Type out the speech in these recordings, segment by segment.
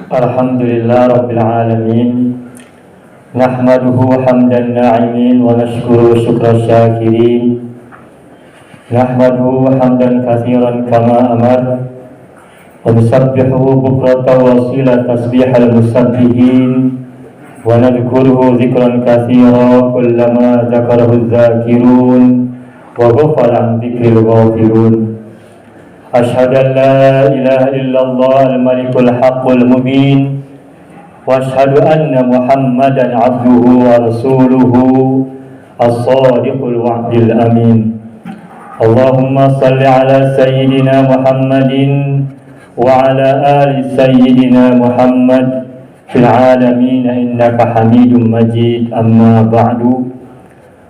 Alhamdulillah Rabbil Alamin. Nahmaduhu hamdan na'imin wa nashkuru syukra syakirin. Nahmaduhu hamdan kathiran kama amar wa nusabbihuhu bukrata wa sila tasbihal musabbihin wa nadhkuruhu zikran kathira kullama zakarahu dzakirun wa ghafala an dzikril ghafirun. Ashhadu an la ilaha illallah al-malikul haqqul mubin wa ashhadu anna Muhammadan abduhu wa rasuluhu as-sadiqul wa'dil amin. Allahumma salli ala sayyidina Muhammadin wa ala ali sayyidina Muhammad fil alamin innaka Hamidum Majid. Amma ba'du.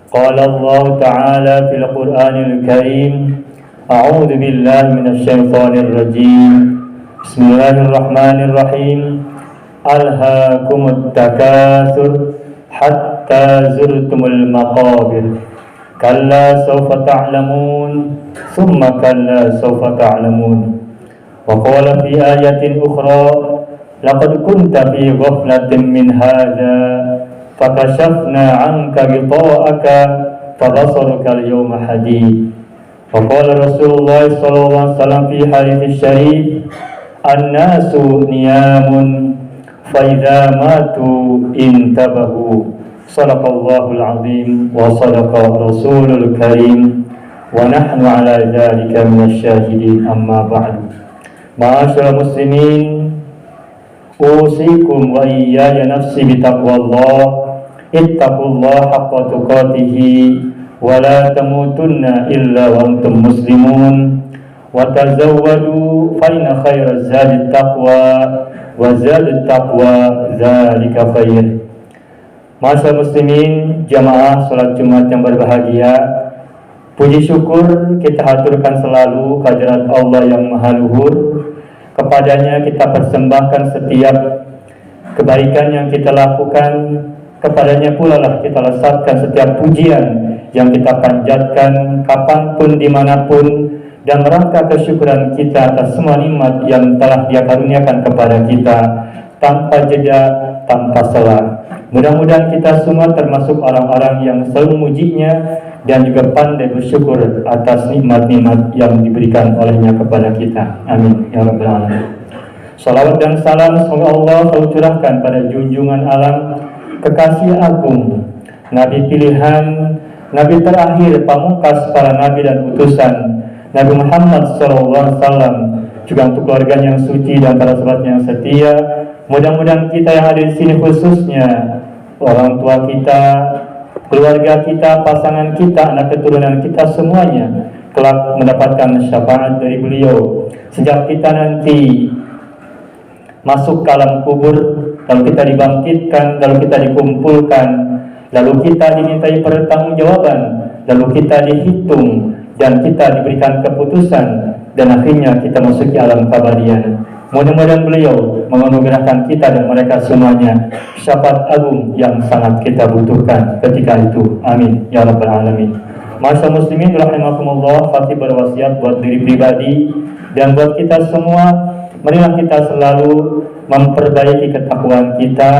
Qala Allah ta'ala fil Qur'anil Karim. A'udzu billahi minasy syaithanir rajim. Bismillahirrahmanirrahim. Alhaakumut takatsur hatta zurtumul maqabir. Kalla sawfa ta'lamun, thumma kalla sawfa ta'lamun. Wa qala fi ayatin ukhra, laqad kunta fi ghaflatin min hadza fakashafna 'anka ghita'aka fabasaruka al-yawma hadid. Wa qala Rasulullah sallallahu alaihi wasallam fi hadits syarif, an-nasu niyamun fa idza matu intabahu. Shadaqallahul azim wa shadaqa rasulul karim wa nahnu ala dzalika minasy syahidin. Amma ba'du. Ma'asyiral muslimin, usikum wa iyaya nafsi bitaqwallah. Ittaqullaha haqqa tuqatih wa la tamutunna illa wa antum muslimun wa tazawwadu fa inna khairaz zadi taqwa wa zadut taqwa dzalika khair. Ma'asyiral muslimin, jamaah salat Jumat yang berbahagia, puji syukur kita haturkan selalu kehadirat Allah yang Maha Luhur. Kepadanya kita persembahkan setiap kebaikan yang kita lakukan, kepadanya pula lah kita lesatkan setiap pujian yang kita panjatkan kapanpun dimanapun, dan merangka kesyukuran kita atas semua nikmat yang telah Dia karuniakan kepada kita tanpa jeda, tanpa sela. Mudah-mudahan kita semua termasuk orang-orang yang selalu memujinya dan juga pandai bersyukur atas nikmat-nikmat yang diberikan olehnya kepada kita. Amin ya rabbal alamin. Salawat dan salam semoga Allah selalu curahkan pada junjungan alam, kekasih agung, Nabi pilihan, Nabi terakhir, pamungkas para Nabi dan utusan, Nabi Muhammad SAW, juga untuk keluarganya yang suci dan para sahabatnya yang setia. Mudah-mudahan kita yang ada di sini, khususnya orang tua kita, keluarga kita, pasangan kita, anak keturunan kita semuanya kelak mendapatkan syafaat dari beliau. Sejak kita nanti masuk ke alam kubur, lalu kita dibangkitkan, lalu kita dikumpulkan, lalu kita dimintai pertanggungjawaban, lalu kita dihitung dan kita diberikan keputusan, dan akhirnya kita masuk ke alam kabarian. Mudah-mudahan beliau menganugerahkan kita dan mereka semuanya syafaat agung yang sangat kita butuhkan ketika itu. Amin ya rabbal alamin. Ma'asyiral muslimin rahimakumullah, Fatih berwasiat buat diri pribadi dan buat kita semua, marilah kita selalu memperbaiki ketakwaan kita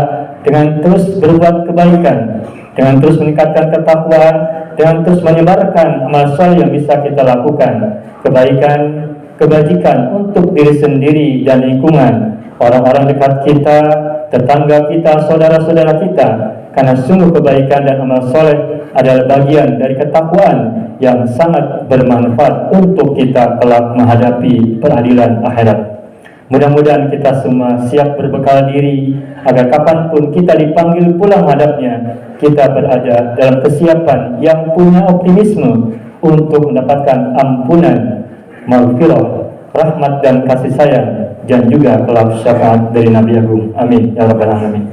dengan terus berbuat kebaikan, dengan terus meningkatkan ketakwaan, dengan terus menyebarkan amal saleh yang bisa kita lakukan, kebaikan, kebajikan untuk diri sendiri dan lingkungan, orang-orang dekat kita, tetangga kita, saudara-saudara kita, karena sungguh kebaikan dan amal soleh adalah bagian dari ketakwaan yang sangat bermanfaat untuk kita kelak menghadapi peradilan akhirat. Mudah-mudahan kita semua siap berbekal diri agar kapanpun kita dipanggil pulang hadapnya, kita berada dalam kesiapan yang punya optimisme untuk mendapatkan ampunan, maghfirah, rahmat dan kasih sayang, dan juga kelak syafaat dari Nabi Agung. Amin ya rabbal alamin.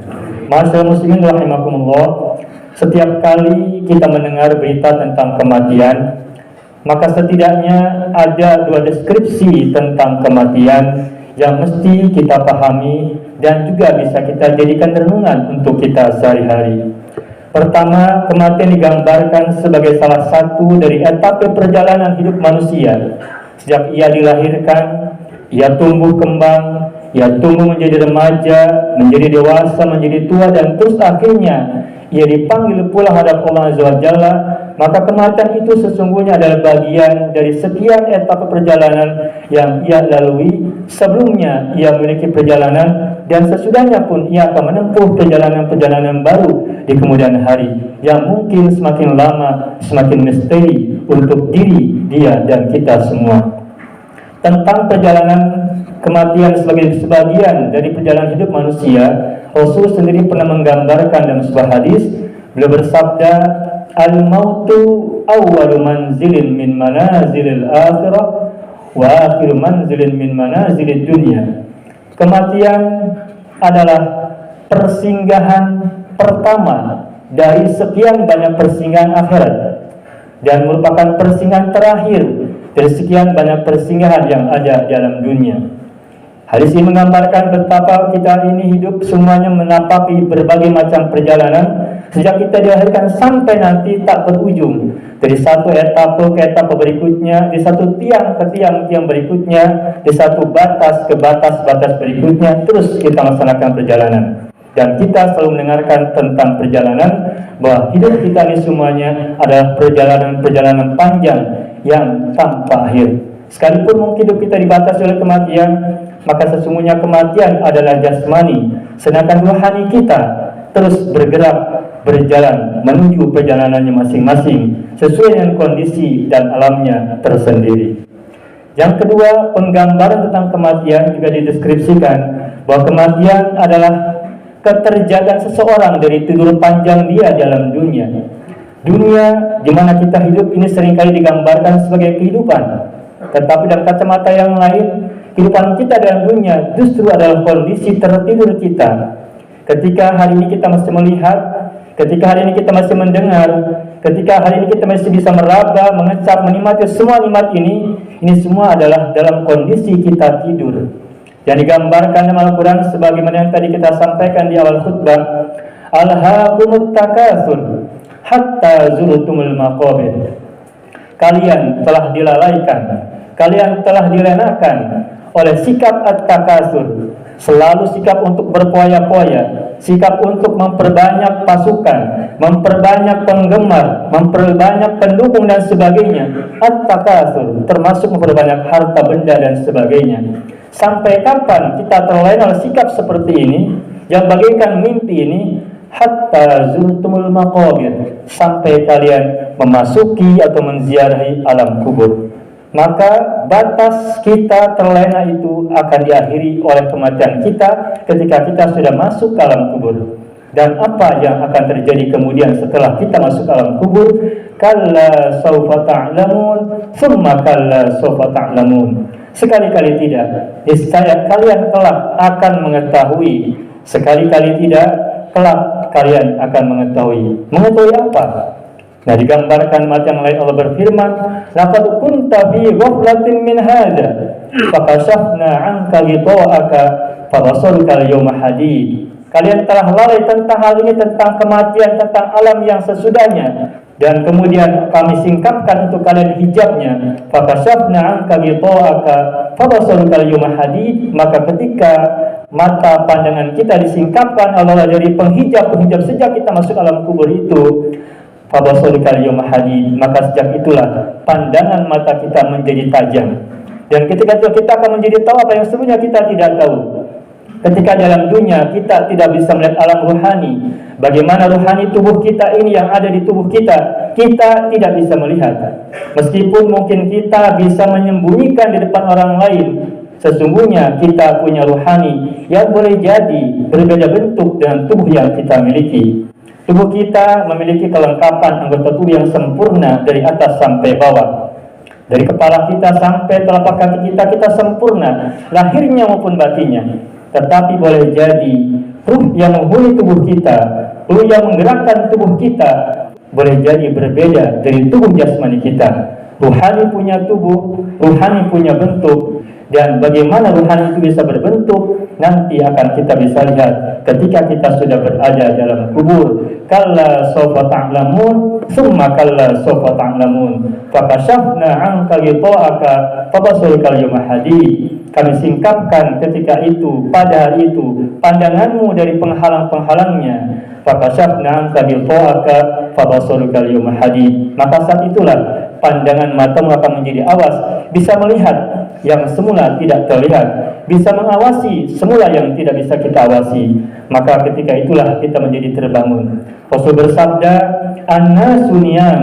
Ma'asyiral muslimin rahimakumullah, setiap kali kita mendengar berita tentang kematian, maka setidaknya ada dua deskripsi tentang kematian yang mesti kita pahami dan juga bisa kita jadikan renungan untuk kita sehari-hari. Pertama, kematian digambarkan sebagai salah satu dari etape perjalanan hidup manusia. Sejak ia dilahirkan, ia tumbuh kembang, ia tumbuh menjadi remaja, menjadi dewasa, menjadi tua, dan terus akhirnya ia dipanggil pulang hadap Allah Azza wa Jalla, maka kematian itu sesungguhnya adalah bagian dari sekian etapa perjalanan yang ia lalui. Sebelumnya ia memiliki perjalanan, dan sesudahnya pun ia akan menempuh perjalanan-perjalanan baru di kemudian hari yang mungkin semakin lama semakin misteri untuk diri dia dan kita semua. Tentang perjalanan kematian sebagai sebagian dari perjalanan hidup manusia, Rasul sendiri pernah menggambarkan dalam sebuah hadis. Beliau bersabda, "Al-mautu awwalu manzilin min manazilil akhirah wa akhiru manzilin min manazilid dunya." Kematian adalah persinggahan pertama dari sekian banyak persinggahan akhirat, dan merupakan persinggahan terakhir dari sekian banyak persinggahan yang ada di alam dunia. Hadis ini menggambarkan betapa kita ini hidup semuanya menapaki berbagai macam perjalanan sejak kita dilahirkan sampai nanti tak berujung, dari satu etapa ke etapa berikutnya, di satu tiang ke tiang berikutnya, di satu batas ke batas berikutnya, terus kita melaksanakan perjalanan. Dan kita selalu mendengarkan tentang perjalanan, bahwa hidup kita ini semuanya adalah perjalanan panjang yang tanpa akhir. Sekalipun mungkin hidup kita dibatasi oleh kematian, maka sesungguhnya kematian adalah jasmani, sedangkan rohani kita terus berjalan menuju perjalanannya masing-masing sesuai dengan kondisi dan alamnya tersendiri. Yang kedua, penggambaran tentang kematian juga dideskripsikan bahwa kematian adalah keterjagaan seseorang dari tidur panjang dia dalam dunia. Dunia di mana kita hidup ini seringkali digambarkan sebagai kehidupan, tetapi dalam kacamata yang lain, kehidupan kita dalam dunia justru adalah kondisi tertidur kita. Ketika hari ini kita masih melihat, ketika hari ini kita masih mendengar, ketika hari ini kita masih bisa meraba, mengecap, menikmati semua nikmat ini semua adalah dalam kondisi kita tidur. Yang digambarkan dalam Al-Quran sebagaimana yang tadi kita sampaikan di awal khutbah, "Alhaakumut takatsur hatta zurtumul maqabir." Kalian telah dilalaikan, kalian telah dilenakan oleh sikap at-takasur, selalu sikap untuk berpoya-poya, sikap untuk memperbanyak pasukan, memperbanyak penggemar, memperbanyak pendukung dan sebagainya. At-takasur termasuk memperbanyak harta benda dan sebagainya. Sampai kapan kita terlena oleh sikap seperti ini yang bagaikan mimpi ini? Hatta zurtumul maqabir, sampai kalian memasuki atau menziarahi alam kubur. Maka batas kita terlena itu akan diakhiri oleh kematian kita ketika kita sudah masuk ke alam kubur. Dan apa yang akan terjadi kemudian setelah kita masuk ke alam kubur? Kalla sawfa ta'lamun, thumma kalla sawfa ta'lamun. Sekali-kali tidak, niscaya kalian kelak akan mengetahui. Sekali-kali tidak, kelak kalian akan mengetahui. Mengetahui apa? Nah, digambarkan ayat yang lain Allah berfirman, "Laqad kunta fi ghaflatin min hadza, fakashafna 'anka ghita'aka, fabasaruka al-yawma hadid." Kalian telah lalai tentang hal ini, tentang kematian, tentang alam yang sesudahnya, dan kemudian kami singkapkan untuk kalian hijabnya. Fakashafna 'anka ghita'aka, fabasaruka al-yawma hadid. Maka ketika mata pandangan kita disingkapkan Allah dari penghijab sejak kita masuk alam kubur itu, fabasaruka al-yawma hadid, maka sejak itulah pandangan mata kita menjadi tajam. Dan ketika itu kita akan menjadi tahu apa yang sebenarnya kita tidak tahu. Ketika dalam dunia kita tidak bisa melihat alam ruhani, bagaimana ruhani tubuh kita ini yang ada di tubuh kita tidak bisa melihat. Meskipun mungkin kita bisa menyembunyikan di depan orang lain, sesungguhnya kita punya ruhani yang boleh jadi berbeda bentuk dengan tubuh yang kita miliki. Tubuh kita memiliki kelengkapan anggota tubuh yang sempurna dari atas sampai bawah. Dari kepala kita sampai telapak kaki kita sempurna, lahirnya maupun batinnya. Tetapi boleh jadi ruh yang menghuni tubuh kita, ruh yang menggerakkan tubuh kita, boleh jadi berbeda dari tubuh jasmani kita. Ruhani punya tubuh, ruhani punya bentuk, dan bagaimana ruhani itu bisa berbentuk nanti akan kita bisa lihat ketika kita sudah berada dalam kubur. Kalla sawfa ta'lamun, thumma kalla sawfa ta'lamun, fakashafna 'anka ghita'aka, fabasaruka al-yawma hadid. kami singkapkan ketika itu, pada hari itu, pandanganmu dari penghalang-penghalangnya. Fakashafna anka ghita'aka fabasaruka al-yawma hadid. Maka saat itulah pandangan matamu akan menjadi awas, bisa melihat yang semula tidak terlihat, bisa mengawasi semula yang tidak bisa kita awasi. Maka ketika itulah kita menjadi terbangun. Rasul bersabda, "An-nasu niyam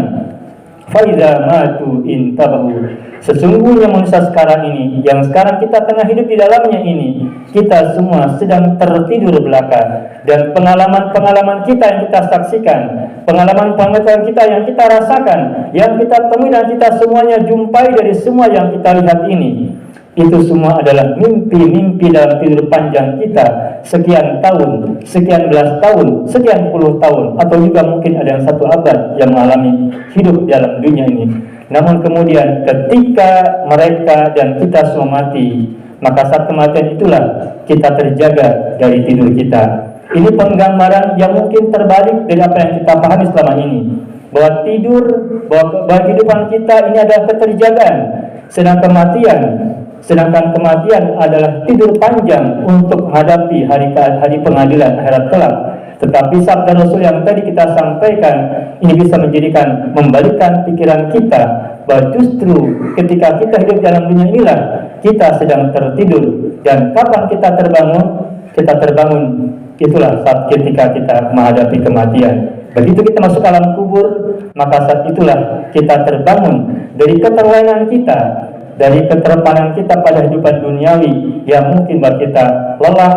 fa idza matu intabahu." Sesungguhnya manusia sekarang ini, yang sekarang kita tengah hidup di dalamnya ini, kita semua sedang tertidur belaka. Dan pengalaman-pengalaman kita yang kita saksikan, pengalaman-pengalaman kita yang kita rasakan, yang kita temui dan kita semuanya jumpai dari semua yang kita lihat ini, itu semua adalah mimpi-mimpi dalam tidur panjang kita sekian tahun, sekian belas tahun, sekian puluh tahun, atau juga mungkin ada yang 1 abad yang mengalami hidup dalam dunia ini. Namun kemudian ketika mereka dan kita semua mati, maka saat kematian itulah kita terjaga dari tidur kita. Ini penggambaran yang mungkin terbalik dari apa yang kita pahami selama ini, bahwa tidur, bahwa kehidupan kita ini adalah keterjagaan, sedangkan kematian adalah tidur panjang untuk menghadapi hari pengadilan akhirat kelak. Tetapi sabda Rasul yang tadi kita sampaikan ini bisa membalikkan pikiran kita, bahwa justru ketika kita hidup dalam dunia inilah kita sedang tertidur, dan kapan kita terbangun? Kita terbangun itulah saat ketika kita menghadapi kematian. Begitu kita masuk alam kubur, maka saat itulah kita terbangun dari keterlainan kita, dari keterpanan kita pada kehidupan duniawi yang mungkin buat kita lelah,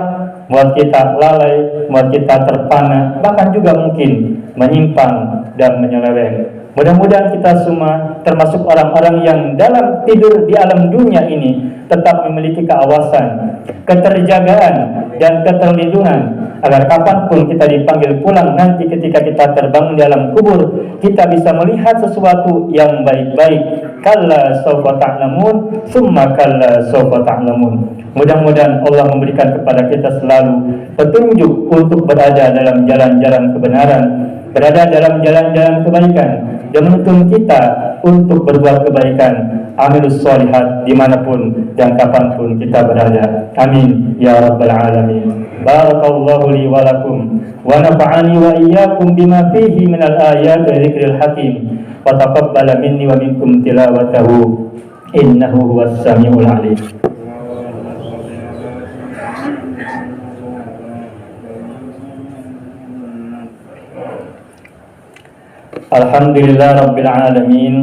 buat kita lalai, buat kita terpana, bahkan juga mungkin menyimpang dan menyeleweng. Mudah-mudahan kita semua termasuk orang-orang yang dalam tidur di alam dunia ini tetap memiliki keawasan, keterjagaan, dan keterlindungan, agar kapanpun kita dipanggil pulang nanti ketika kita terbangun di alam kubur, kita bisa melihat sesuatu yang baik-baik. Kalla sawfa ta'lamun, summa kalla sawfa ta'lamun. Mudah-mudahan Allah memberikan kepada kita selalu petunjuk untuk berada dalam jalan-jalan kebenaran, berada dalam jalan-jalan kebaikan, dan menuntun kita untuk berbuat kebaikan, amilus sholihat dimanapun dan kapanpun kita berada. Amin ya rabbal alamin. Barakallahu li wa lakum wa nafa'ani wa iyyakum bima fihi minal ayat wa dzikril hakim, wa taqabbala minni wa minkum tilawatahu innahu huwas samiul alim. Alhamdulillah Rabbil Alamin,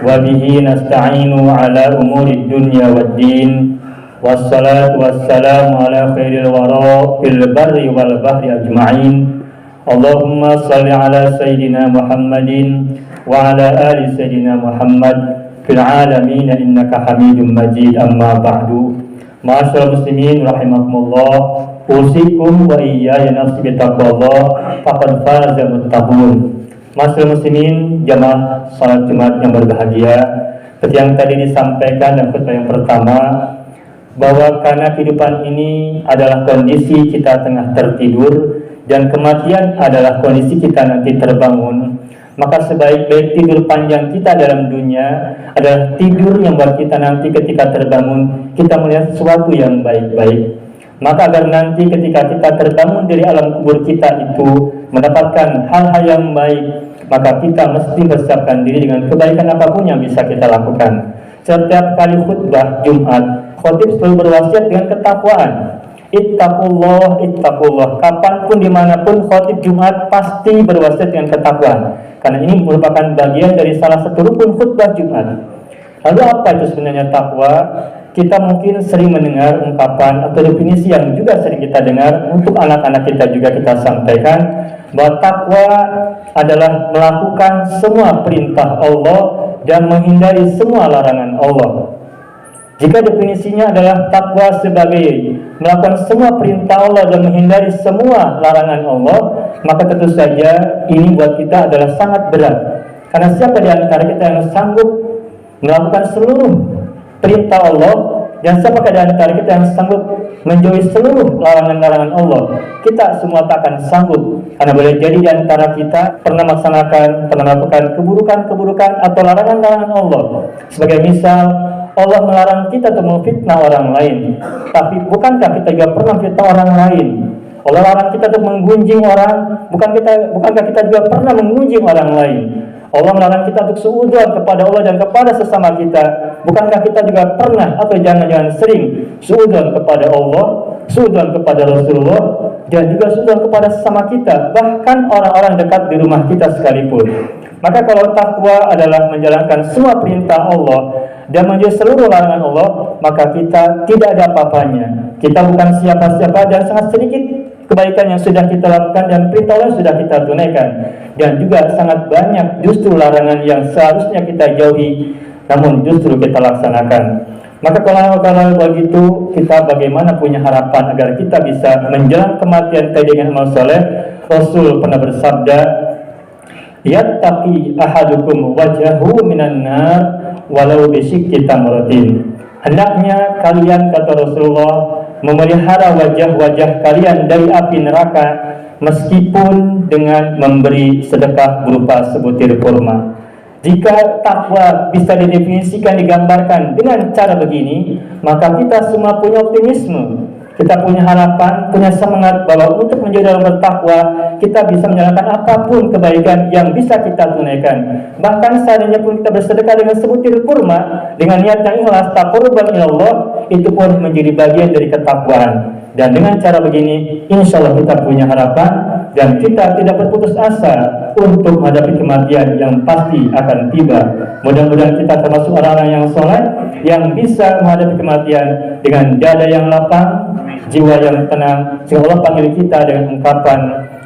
wa bihi nasta'inu ala umuri dunya wad din, wassalatu wassalamu ala khairil wara fil barri wal bahri ajma'in. Allahumma salli ala Sayyidina Muhammadin wa ala ali Sayyidina Muhammad fil alamin innaka hamidun majid. Amma ba'du. Ma'asyiral muslimin rahimakumullah, usikum wa iyaya nafsi bitaqwallah, faqad faza muttaqun. Masyaallah muslimin, jamaah salat Jumat yang berbahagia, seperti yang tadi disampaikan dalam khutbah yang pertama, bahwa karena kehidupan ini adalah kondisi kita tengah tertidur dan kematian adalah kondisi kita nanti terbangun, maka sebaik-baik tidur panjang kita dalam dunia adalah tidur yang buat kita nanti ketika terbangun kita melihat sesuatu yang baik-baik. Maka agar nanti ketika kita terbangun dari alam kubur kita itu mendapatkan hal-hal yang baik, maka kita mesti persiapkan diri dengan kebaikan apapun yang bisa kita lakukan. Setiap kali khutbah Jumat, khotib selalu berwasiat dengan ketakwaan. Ittaqullah, ittaqullah. Kapanpun dimanapun khotib Jumat pasti berwasiat dengan ketakwaan, karena ini merupakan bagian dari salah satu rukun khutbah Jumat. Lalu apa itu sebenarnya takwa? Kita mungkin sering mendengar ungkapan atau definisi yang juga sering kita dengar, untuk anak-anak kita juga kita sampaikan, bahwa takwa adalah melakukan semua perintah Allah dan menghindari semua larangan Allah. Jika definisinya adalah takwa sebagai melakukan semua perintah Allah dan menghindari semua larangan Allah, maka tentu saja ini buat kita adalah sangat berat. Karena siapa di antara kita yang sanggup melakukan seluruh perintah Allah, dan siapakah di antara kita yang sanggup menjauhi seluruh larangan-larangan Allah? Kita semua tak akan sanggup, karena boleh jadi di antara kita pernah melakukan keburukan-keburukan atau larangan-larangan Allah. Sebagai misal, Allah melarang kita untuk memfitnah orang lain. Tapi bukankah kita juga pernah fitnah orang lain? Allah larang kita untuk menggunjing orang, bukankah kita juga pernah menggunjing orang lain? Allah melarang kita untuk suudzon kepada Allah dan kepada sesama kita. Bukankah kita juga pernah atau jangan-jangan sering suudzon kepada Allah, suudzon kepada Rasulullah, dan juga suudzon kepada sesama kita, bahkan orang-orang dekat di rumah kita sekalipun. Maka kalau takwa adalah menjalankan semua perintah Allah dan menjauhi seluruh larangan Allah, maka kita tidak ada apa-apanya. Kita bukan siapa-siapa dan sangat sedikit kebaikan yang sudah kita lakukan dan perintah Allah sudah kita tunaikan, dan juga sangat banyak justru larangan yang seharusnya kita jauhi namun justru kita laksanakan. Maka kalau begitu, kita bagaimana punya harapan agar kita bisa menjelang kematian dengan amal soleh? Rasul pernah bersabda, yattaqi ahadukum wajhahu minan nar walau bisyikki tamratin. Hendaknya kalian, kata Rasulullah, memelihara wajah-wajah kalian dari api neraka meskipun dengan memberi sedekah berupa sebutir kurma. Jika takwa bisa didefinisikan, digambarkan dengan cara begini, maka kita semua punya optimisme, kita punya harapan, punya semangat bahwa untuk menjadi orang bertakwa, kita bisa menjalankan apapun kebaikan yang bisa kita tunaikan. Bahkan seandainya pun kita bersedekah dengan sebutir kurma, dengan niat yang ikhlas, taqarruban ilallah, itu pun menjadi bagian dari ketakwaan. Dan dengan cara begini, insya Allah kita punya harapan dan kita tidak berputus asa untuk menghadapi kematian yang pasti akan tiba. Mudah-mudahan kita termasuk orang-orang yang soleh, yang bisa menghadapi kematian dengan dada yang lapang, jiwa yang tenang. Sehingga Allah panggil kita dengan ungkapan,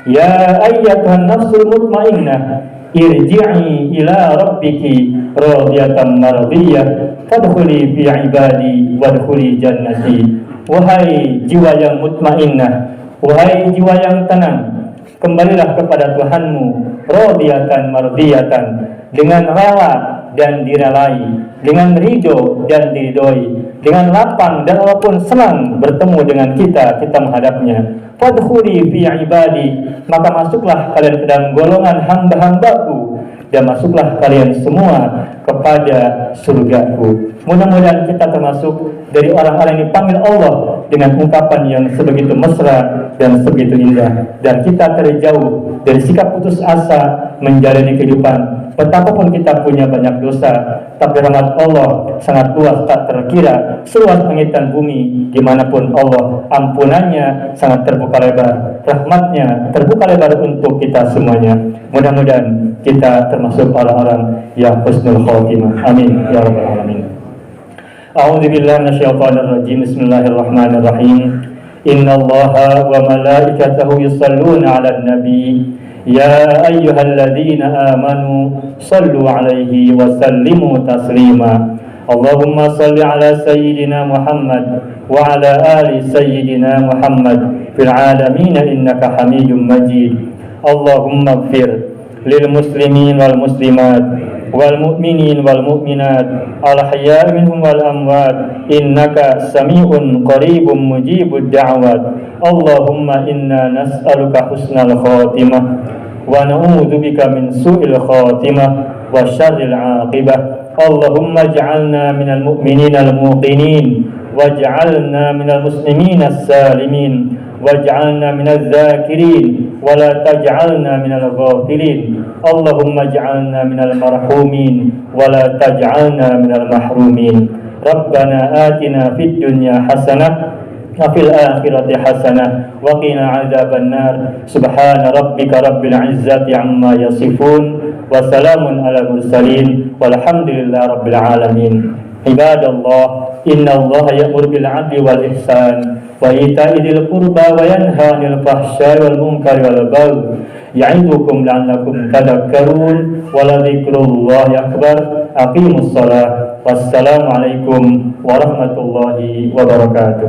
ya ayyatuhan nafsul mutmainnah, irji'i ila rabbiki radiyatan mardiyah, fadkhuli fi ibadi wadkhuli jannati. Wahai jiwa yang mutmainnah, wahai jiwa yang tenang, kembalilah kepada Tuhanmu, radiyatan mardiyatan, dengan rela dan direlai, dengan ridho dan diridhoi, dengan lapang dan walaupun senang bertemu dengan kita menghadapnya. Fadkhuli fi ibadi, maka masuklah kalian ke dalam golongan hamba-hambaku, dan masuklah kalian semua kepada surgaku. Mudah-mudahan kita termasuk dari orang-orang yang dipanggil Allah dengan ungkapan yang sebegitu mesra dan sebegitu indah, dan kita terjauh dari sikap putus asa menjalani kehidupan. Betapapun kita punya banyak dosa, tapi rahmat Allah sangat luas tak terkira, seluas langit dan bumi. Dimanapun Allah, ampunannya sangat terbuka lebar, rahmatnya terbuka lebar untuk kita semuanya. Mudah-mudahan kita termasuk orang-orang yang husnul khotimah. Amin ya rabbal alamin. A'udzubillahi minasyaitonir rajim. Bismillahirrahmanirrahim. Innallaha wa malaikatahu yusholluna 'alan nabi. Ya ayyuhalladzina amanu sallu 'alaihi wa sallimu taslima. Allahumma salli 'ala sayyidina Muhammad wa 'ala ali sayyidina Muhammad fil 'alamin innaka Hamidum Majid. Allahumma ighfir lil muslimin wal muslimat wal mu'minin wal mu'minat al ahya'i minhum wal amwat innaka sami'un qaribun mujibud da'wat. Allahumma inna nas'aluka husnal khatimah wa na'udzubika min su'il khatimah wa syarril 'aqibah. Allahumma ij'alna minal mu'minina al muqinin waj'alna minal muslimina as-salimin waj'alna minaz zakirin wa la taj'alna minal ghafilin. Allahumma ij'alna minal marhumin wa la taj'alna minal mahrumin. Rabbana atina fid dunya hasanah wa fil akhirati hasanah wa qina adzabannar. Subhana rabbika rabbil izzati amma yasifun wa salamun ala mursalin walhamdulillahi rabbil alamin. Ibadallah, innallaha ya'muru bil 'adli wal ihsan wa ita'i dzil qurba wa yanha 'anil fahsya'i wal munkari wal baghi ya'idukum la'allakum tadhakkarun wa la dzikrullahi akbar. Aqimus shalah. Wassalamu alaikum warahmatullahi wabarakatuh.